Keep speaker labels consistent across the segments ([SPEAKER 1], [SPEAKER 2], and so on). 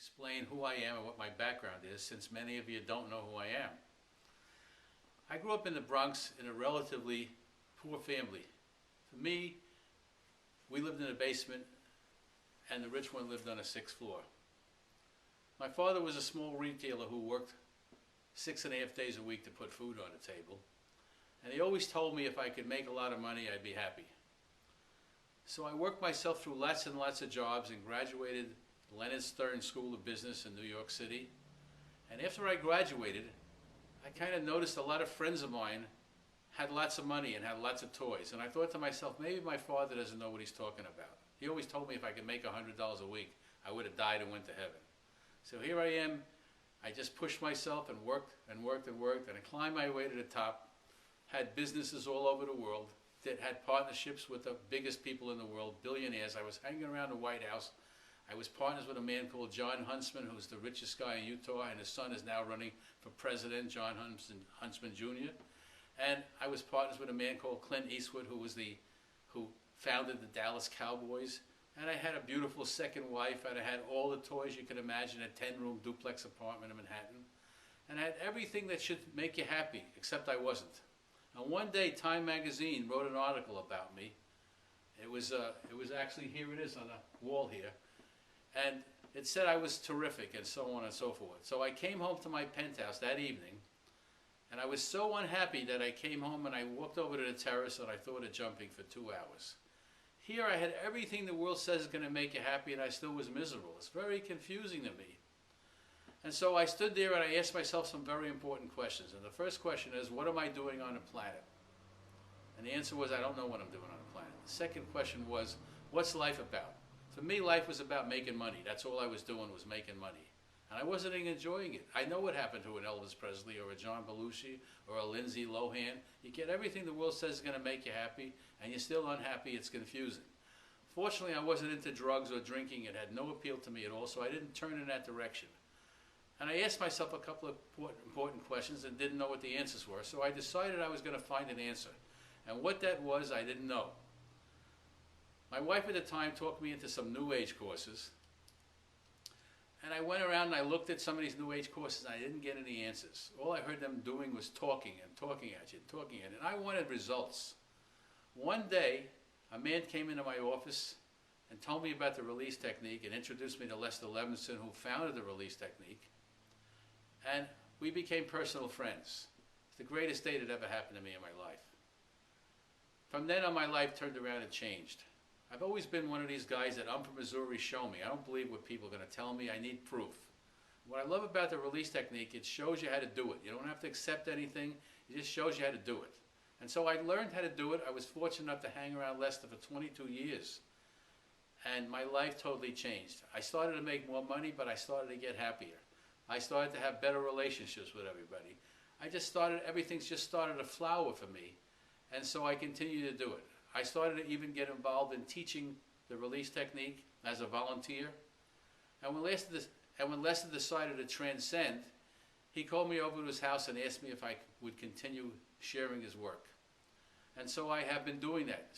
[SPEAKER 1] explain who I am and what my background is, since many of you don't know who I am. I grew up in the Bronx in a relatively poor family. For me, we lived in a basement and the rich one lived on a 6th floor. My father was a small retailer who worked 6.5 days a week to put food on the table. And he always told me if I could make a lot of money, I'd be happy. So I worked myself through lots and lots of jobs and graduated Leonard Stern School of Business in New York City. And after I graduated, I kind of noticed a lot of friends of mine had lots of money and had lots of toys. And I thought to myself, maybe my father doesn't know what he's talking about. He always told me if I could make $100 a week, I would have died and went to heaven. So here I am. I just pushed myself and worked and worked and worked, and I climbed my way to the top, had businesses all over the world, had partnerships with the biggest people in the world, billionaires. I was hanging around the White House. I was partners with a man called John Huntsman, who's the richest guy in Utah, and his son is now running for president, John Huntsman Jr. And I was partners with a man called Clint Eastwood, who founded the Dallas Cowboys. And I had a beautiful second wife, and I had all the toys you could imagine, a 10-room duplex apartment in Manhattan. And I had everything that should make you happy, except I wasn't. And one day, Time magazine wrote an article about me. It was actually, here it is on the wall here. And it said I was terrific and so on and so forth. So I came home to my penthouse that evening, and I was so unhappy that I came home and I walked over to the terrace and I thought of jumping for 2 hours. Here I had everything the world says is going to make you happy, and I still was miserable. It's very confusing to me. And so I stood there and I asked myself some very important questions. And the first question is, what am I doing on the planet? And the answer was, I don't know what I'm doing on the planet. The second question was, what's life about? For me, life was about making money. That's all I was doing, was making money. And I wasn't even enjoying it. I know what happened to an Elvis Presley or a John Belushi or a Lindsay Lohan. You get everything the world says is going to make you happy, and you're still unhappy. It's confusing. Fortunately, I wasn't into drugs or drinking. It had no appeal to me at all, so I didn't turn in that direction. And I asked myself a couple of important questions and didn't know what the answers were, so I decided I was going to find an answer. And what that was, I didn't know. My wife at the time talked me into some New Age courses. And I went around and I looked at some of these New Age courses and I didn't get any answers. All I heard them doing was talking and talking at you and talking at you. And I wanted results. One day, a man came into my office and told me about the release technique and introduced me to Lester Levinson, who founded the release technique. And we became personal friends. It's the greatest day that ever happened to me in my life. From then on, my life turned around and changed. I've always been one of these guys that I'm from Missouri, show me. I don't believe what people are going to tell me. I need proof. What I love about the release technique, it shows you how to do it. You don't have to accept anything. It just shows you how to do it. And so I learned how to do it. I was fortunate enough to hang around Lester for 22 years. And my life totally changed. I started to make more money, but I started to get happier. I started to have better relationships with everybody. Everything just started to flower for me. And so I continue to do it. I started to even get involved in teaching the release technique as a volunteer. And when Lester decided to transcend, he called me over to his house and asked me if I would continue sharing his work. And so I have been doing that.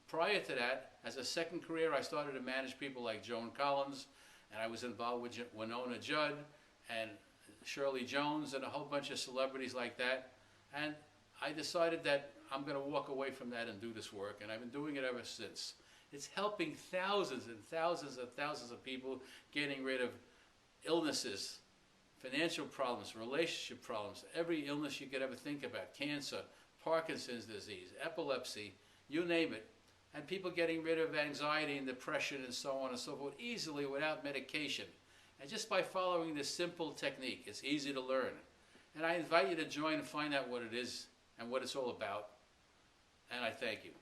[SPEAKER 1] Prior to that, as a second career, I started to manage people like Joan Collins, and I was involved with Winona Judd and Shirley Jones and a whole bunch of celebrities like that. And I decided that I'm going to walk away from that and do this work, and I've been doing it ever since. It's helping thousands and thousands and thousands of people getting rid of illnesses, financial problems, relationship problems, every illness you could ever think about, cancer, Parkinson's disease, epilepsy, you name it, and people getting rid of anxiety and depression and so on and so forth easily without medication. And just by following this simple technique, it's easy to learn. And I invite you to join and find out what it is and what it's all about. And I thank you.